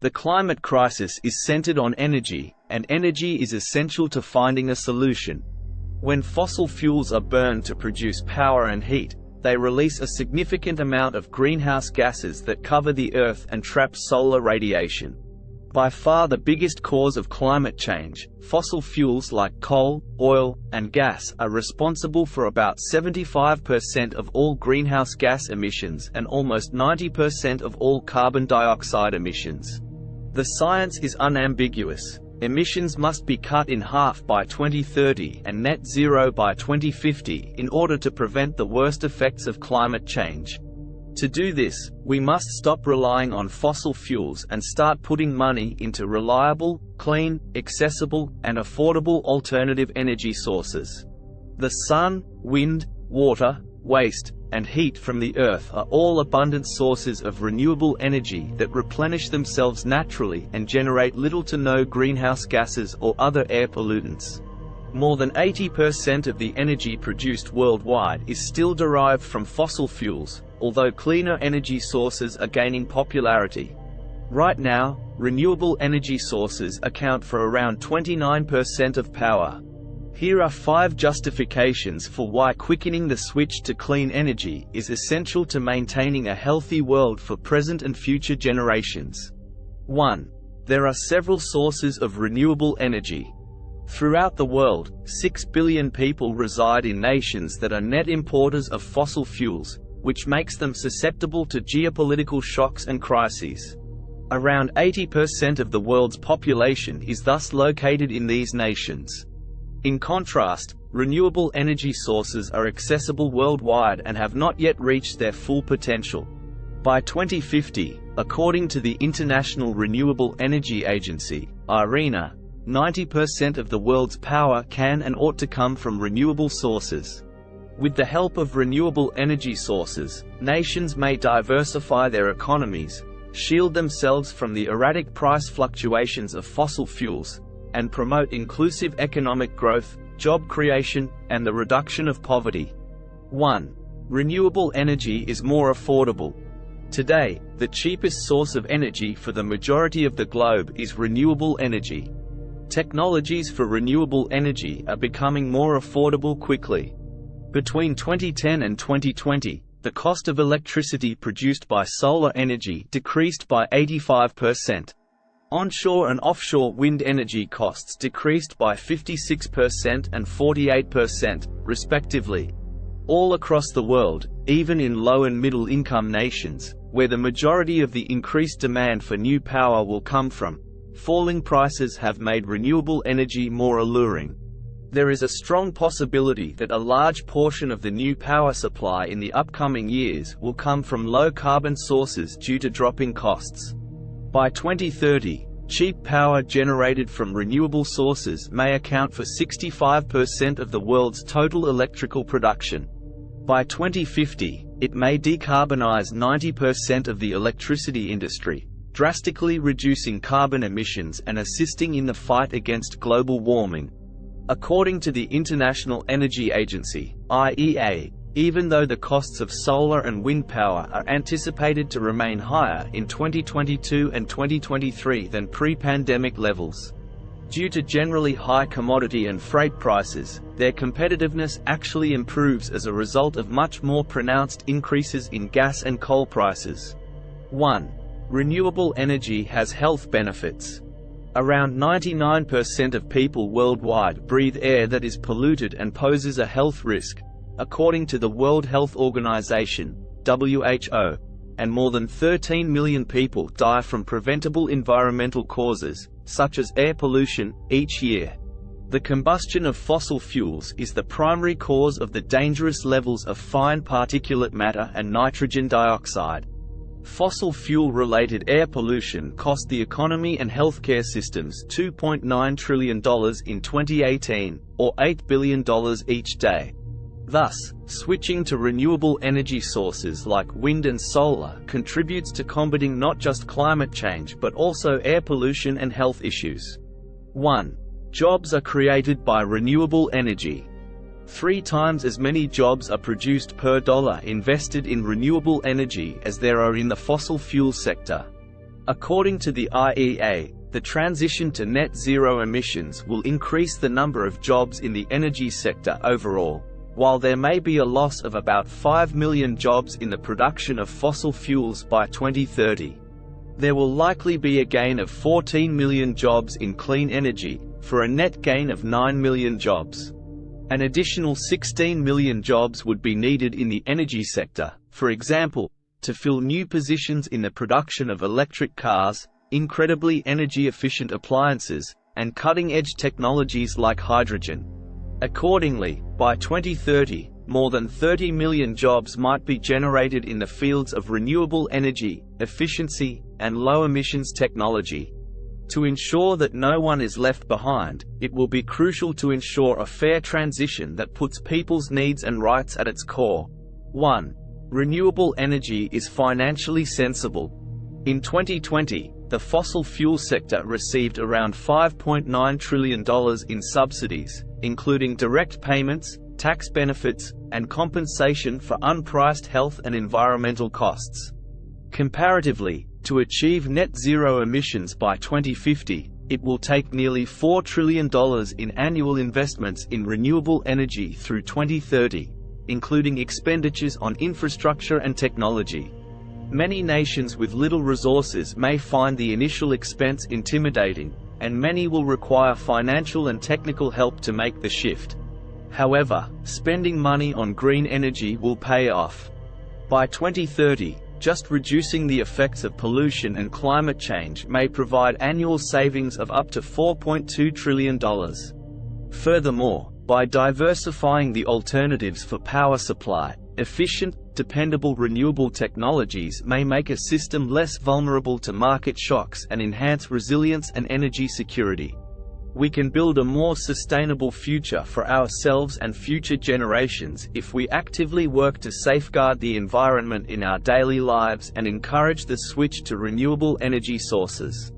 The climate crisis is centered on energy, and energy is essential to finding a solution. When fossil fuels are burned to produce power and heat, they release a significant amount of greenhouse gases that cover the Earth and trap solar radiation. By far the biggest cause of climate change, fossil fuels like coal, oil, and gas are responsible for about 75% of all greenhouse gas emissions and almost 90% of all carbon dioxide emissions. The science is unambiguous. Emissions must be cut in half by 2030 and net zero by 2050 in order to prevent the worst effects of climate change. To do this, we must stop relying on fossil fuels and start putting money into reliable, clean, accessible, and affordable alternative energy sources. The sun, wind, water, waste, and heat from the Earth are all abundant sources of renewable energy that replenish themselves naturally and generate little to no greenhouse gases or other air pollutants. More than 80% of the energy produced worldwide is still derived from fossil fuels, although cleaner energy sources are gaining popularity. Right now, renewable energy sources account for around 29% of power. Here are 5 justifications for why quickening the switch to clean energy is essential to maintaining a healthy world for present and future generations. 1. There are several sources of renewable energy. Throughout the world, 6 billion people reside in nations that are net importers of fossil fuels, which makes them susceptible to geopolitical shocks and crises. Around 80% of the world's population is thus located in these nations. In contrast, renewable energy sources are accessible worldwide and have not yet reached their full potential. By 2050, according to the International Renewable Energy Agency, IRENA, 90% of the world's power can and ought to come from renewable sources. With the help of renewable energy sources, nations may diversify their economies, shield themselves from the erratic price fluctuations of fossil fuels, and promote inclusive economic growth, job creation, and the reduction of poverty. 1. Renewable energy is more affordable. Today, the cheapest source of energy for the majority of the globe is renewable energy. Technologies for renewable energy are becoming more affordable quickly. Between 2010 and 2020, the cost of electricity produced by solar energy decreased by 85%. Onshore and offshore wind energy costs decreased by 56% and 48%, respectively. All across the world, even in low and middle income nations, where the majority of the increased demand for new power will come from, falling prices have made renewable energy more alluring. There is a strong possibility that a large portion of the new power supply in the upcoming years will come from low-carbon sources due to dropping costs. By 2030, cheap power generated from renewable sources may account for 65% of the world's total electrical production. By 2050, it may decarbonize 90% of the electricity industry, drastically reducing carbon emissions and assisting in the fight against global warming. According to the International Energy Agency, IEA, even though the costs of solar and wind power are anticipated to remain higher in 2022 and 2023 than pre-pandemic levels, due to generally high commodity and freight prices, their competitiveness actually improves as a result of much more pronounced increases in gas and coal prices. 1. Renewable energy has health benefits. Around 99% of people worldwide breathe air that is polluted and poses a health risk, according to the World Health Organization, WHO, and more than 13 million people die from preventable environmental causes, such as air pollution, each year. The combustion of fossil fuels is the primary cause of the dangerous levels of fine particulate matter and nitrogen dioxide. Fossil fuel-related air pollution cost the economy and healthcare systems $2.9 trillion in 2018, or $8 billion each day. Thus, switching to renewable energy sources like wind and solar contributes to combating not just climate change but also air pollution and health issues. 1. Jobs are created by renewable energy. 3 times as many jobs are produced per dollar invested in renewable energy as there are in the fossil fuel sector. According to the IEA, the transition to net zero emissions will increase the number of jobs in the energy sector overall, while there may be a loss of about 5 million jobs in the production of fossil fuels by 2030. There will likely be a gain of 14 million jobs in clean energy, for a net gain of 9 million jobs. An additional 16 million jobs would be needed in the energy sector, for example, to fill new positions in the production of electric cars, incredibly energy-efficient appliances, and cutting-edge technologies like hydrogen. Accordingly, by 2030, more than 30 million jobs might be generated in the fields of renewable energy, efficiency, and low-emissions technology. To ensure that no one is left behind, it will be crucial to ensure a fair transition that puts people's needs and rights at its core. 1. Renewable energy is financially sensible. In 2020, the fossil fuel sector received around $5.9 trillion in subsidies, including direct payments, tax benefits, and compensation for unpriced health and environmental costs. Comparatively, to achieve net zero emissions by 2050, it will take nearly $4 trillion in annual investments in renewable energy through 2030, including expenditures on infrastructure and technology. Many nations with little resources may find the initial expense intimidating, and many will require financial and technical help to make the shift. However, spending money on green energy will pay off. By 2030, just reducing the effects of pollution and climate change may provide annual savings of up to $4.2 trillion. Furthermore, by diversifying the alternatives for power supply, efficient, dependable renewable technologies may make a system less vulnerable to market shocks and enhance resilience and energy security. We can build a more sustainable future for ourselves and future generations if we actively work to safeguard the environment in our daily lives and encourage the switch to renewable energy sources.